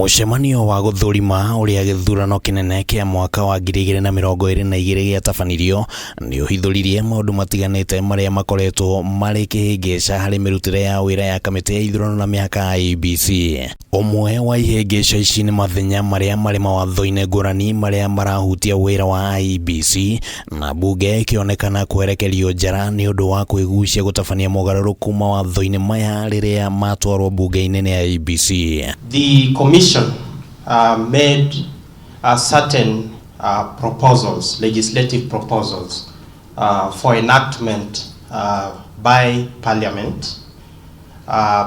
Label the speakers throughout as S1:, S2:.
S1: Mucemanio wa guthurima uria githurano kinene kia mwaka wa 2022 giatabanirio ni uhithuririe maundu matiganite maria makoretwo mari kihingica hari mirutire ya wira ya kamiti ya ithurano na miaka IEBC. Umwe wa ihingica ici ni mathenya maria mari mawatho-ini ngurani maria marahutia wira wa IEBC na bunge ikionekana kwerekerio njara ni undu wa kwigucia gutabania mogaruruku mawatho-ini maya riria matwarwo bunge-ini ni IEBC.
S2: The commission made certain proposals, legislative proposals for enactment by Parliament.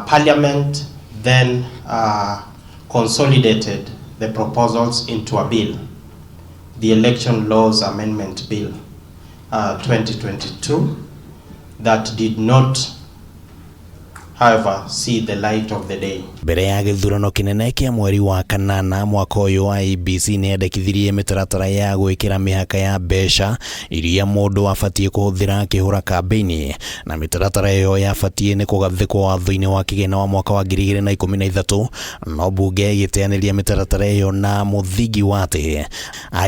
S2: Parliament then consolidated the proposals into a bill, the Election Laws Amendment Bill 2022, that did not, however, see the light of the day.
S1: Mbere ya githurano kinene kia mweri wa kanana mwaka uyu wa IEBC ni endekithirie mitaratara ya gwikira mihaka ya besha iria mundu afatie kuhuthira kihura kampeini, na mitaratara iyo yafatie ni kugathikwo watho-ini wa kigena wa mwaka wa 2013, no bunge giteaniria mitaratara iyo na muthigi wate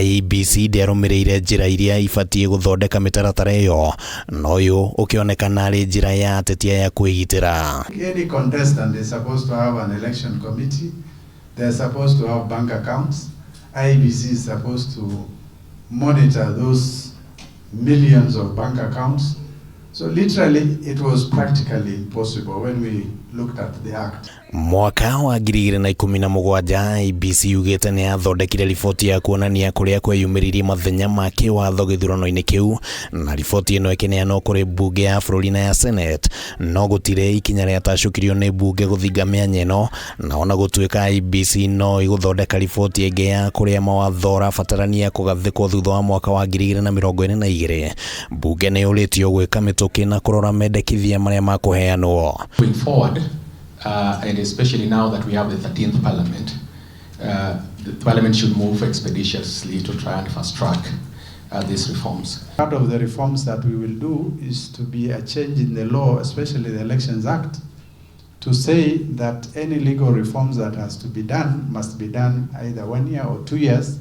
S1: IEBC nderumirire njira iria ifatie guthondeka mitaratara iyo, no uyu ukionekana ari njira ya tetia ya kwigitira.
S3: Any contestant is supposed to have an election committee. They're supposed to have bank accounts. IEBC is supposed to monitor those millions of bank accounts. So literally it was practically impossible when we looked at the act.
S1: Mwaka wa 2017 IEBC yugite ni athondekire riboti ya kuonania kuria kweyumiririe mathenya ma kiwatho githurano-ini kiu, na riboti ino ikineanwo kuri bunge ya bururi na ya Senate, no gutire ikinya ria tacukirio ni bunge guthinga mianya ino, na ona gutuika IEBC no iguthondeka riboti ingi ya kuria mawatho rabatarania kugathikwo thutha wa mwaka wa 2022. Bunge ni uritio gwika mituki na kurora mendekithia maria makuheanwo.
S4: Going forward, and especially now that we have the 13th Parliament, the Parliament should move expeditiously to try and fast track these reforms.
S3: Part of the reforms that we will do is to be a change in the law, especially the Elections Act, to say that any legal reforms that has to be done must be done either 1 year or 2 years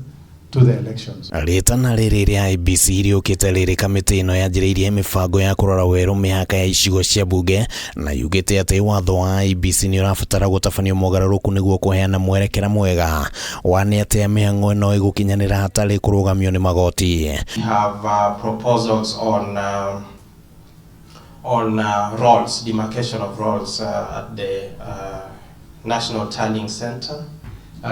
S3: to the elections.
S1: Ritana riri ria IEBC riukite riri kamiti ino yanjiriirie mibango ya kurora weru mihaka ya icigo cia bunge, na yugite ati watho wa IEBC ni urabatara gutabanio mogaruruku niguo kuheana mwerekera mwega wani ati mihango ino igukinyanira hatari kurugamio ni magoti.
S2: We have proposals on roles, demarcation of roles at the National Tallying Center.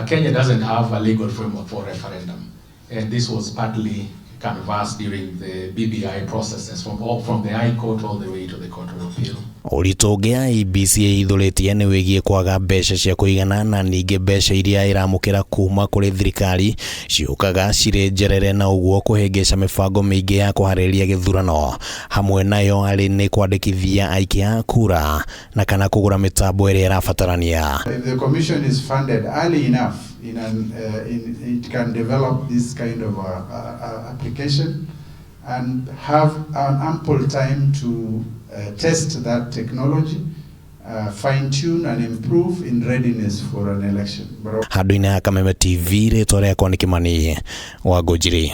S4: Kenya doesn't have a legal framework for referendum, and this was partly canvassed during the BBI processes from the High Court all the way to the Court of Appeal.
S1: Uritungi IEBC ithuritie ni wigie kwaga mbeca cia kuigana, na ningi mbeca iria iramukira kuma kuri thirikari ciukaga ciri njerere, na uguo kuhingica mibango mingi ya kuhariria githurano, hamwe nayo ari ni kwandikithia aikia kura na kana kugura mitambo iria irabatarania.
S3: If the commission is funded early enough, it can develop this kind of application and have an ample time to test that technology, fine-tune and improve in readiness for an election.
S1: Handu-ini ya Kameme TV, ritwa riakwa ni Kimani wa Ngũnjiri.